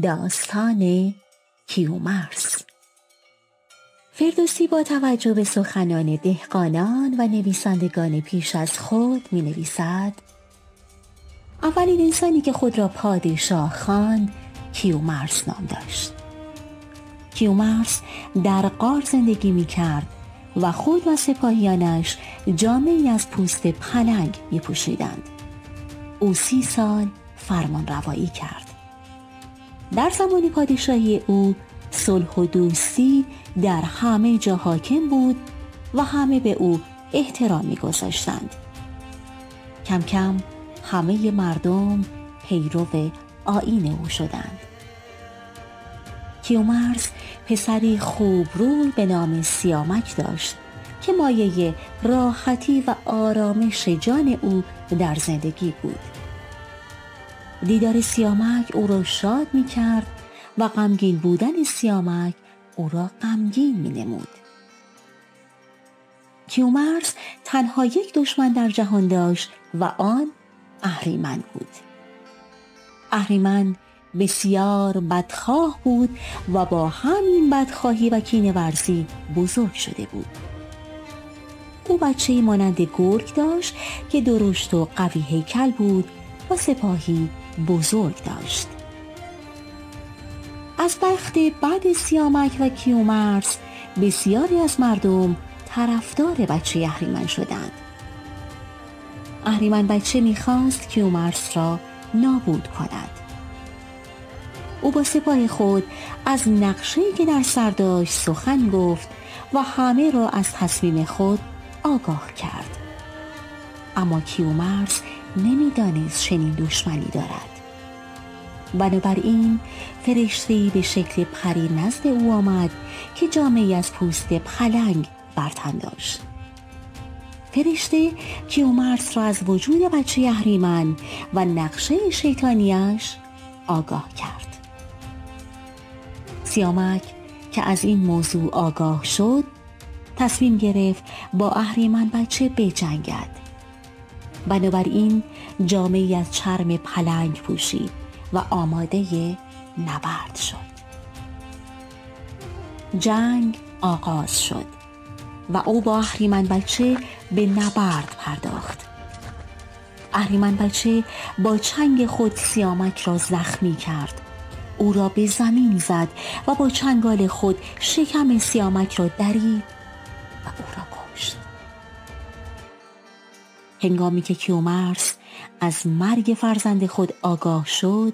داستان کیومرث. فردوسی با توجه به سخنان دهقانان و نویسندگان پیش از خود می نویسد: اولین انسانی که خود را پادشاه خواند کیومرث نام داشت. کیومرث در غار زندگی می کرد و خود و سپاهیانش جامه‌ای از پوست پلنگ می پوشیدند. او 30 سال فرمان روایی کرد. در زمان پادشاهی او صلح و دوستی در همه جا حاکم بود و همه به او احترام می‌گذاشتند. کم کم همه مردم پیرو آیین او شدند. کیومرث پسری خوب روی به نام سیامک داشت که مایه راحتی و آرامش جان او در زندگی بود. دیدار سیامک او را شاد می کرد و غمگین بودن سیامک او را غمگین می نمود. کیومرث تنها یک دشمن در جهان داشت و آن اهریمن بود. اهریمن بسیار بدخواه بود و با همین بدخواهی و کینه‌ورزی بزرگ شده بود. او بچه‌ای مانند گرگ داشت که درشت و قوی هیکل بود و سپاهی بزرگ داشت. از بخت بد سیامک و کیومرث بسیاری از مردم طرفدار بچه اهریمن شدند. اهریمن بچه می‌خواست کیومرث را نابود کند. او با سپاه خود از نقشه‌ای که در سر داشت سخن گفت و همه را از تصمیم خود آگاه کرد. اما کیومرث نمی‌دانست چنین دشمنی دارد. بنابراین فرشته‌ای به شکل پری نزد او آمد که جامه‌ای از پوست پلنگ بر تن داشت. فرشته کیومرث را از وجود بچه اهریمن و نقشه شیطانیش آگاه کرد. سیامک که از این موضوع آگاه شد تصمیم گرفت با اهریمن بچه بجنگد. بنابراین جامه‌ای از چرم پلنگ پوشید و آماده نبرد شد. جنگ آغاز شد و او با اهریمن بچه به نبرد پرداخت. اهریمن بچه با چنگ خود سیامک را زخمی کرد. او را به زمین زد و با چنگال خود شکم سیامک را درید و او را کشت. هنگامی که کیومرث از مرگ فرزند خود آگاه شد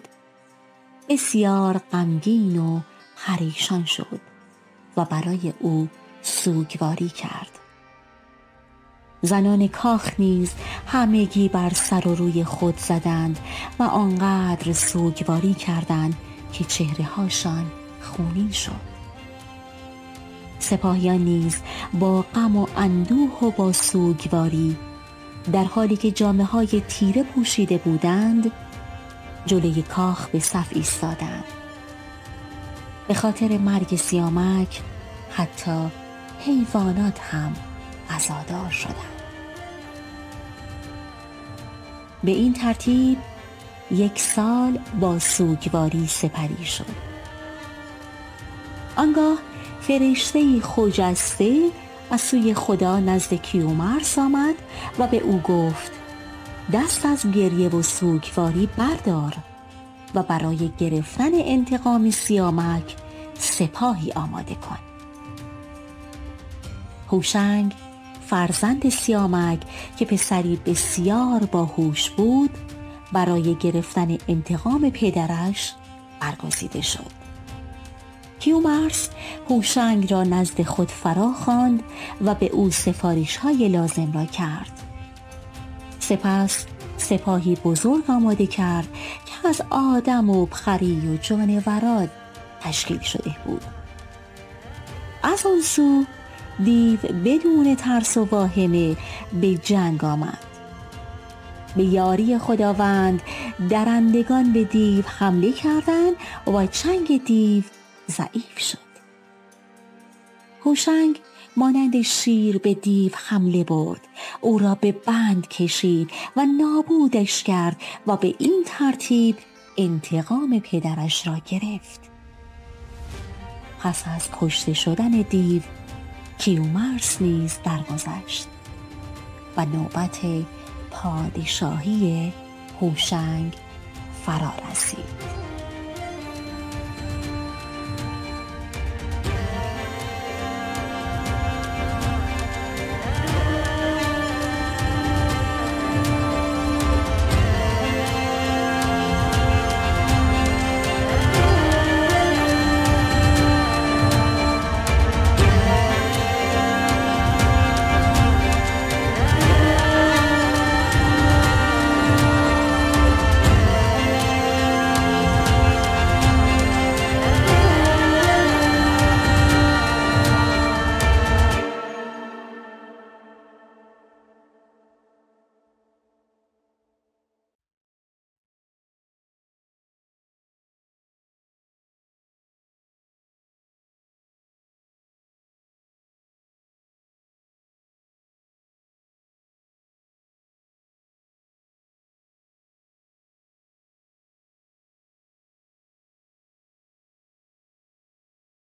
بسیار غمگین و پریشان شد و برای او سوگواری کرد. زنان کاخ نیز همگی بر سر و روی خود زدند و آنقدر سوگواری کردند که چهره هاشان خونین شد. سپاهیان نیز با غم و اندوه و با سوگواری در حالی که جامه‌های تیره پوشیده بودند جلوی کاخ به صف ایستادند. به خاطر مرگ سیامک حتی حیوانات هم عزادار شدند. به این ترتیب 1 سال با سوگواری سپری شد. آنگاه فرشته‌ای خجسته از سوی خدا نزد کیومرث آمد و به او گفت دست از گریه و سوگواری بردار و برای گرفتن انتقام سیامک سپاهی آماده کن. هوشنگ فرزند سیامک که پسری بسیار باهوش بود برای گرفتن انتقام پدرش برگزیده شد. کیومرث هوشنگ را نزد خود فرا خواند و به او سفارش‌های لازم را کرد. سپس سپاهی بزرگ آماده کرد که از آدم و پری و جانوران تشکیل شده بود. از آن سو دیو بدون ترس و واهمه به جنگ آمد. به یاری خداوند درندگان به دیو حمله کردند و چنگ دیو ضعیف شد. هوشنگ مانند شیر به دیو حمله برد، او را به بند کشید و نابودش کرد و به این ترتیب انتقام پدرش را گرفت. پس از کشته شدن دیو، کیومرث نیز درگذشت و نوبت پادشاهی هوشنگ فرا رسید.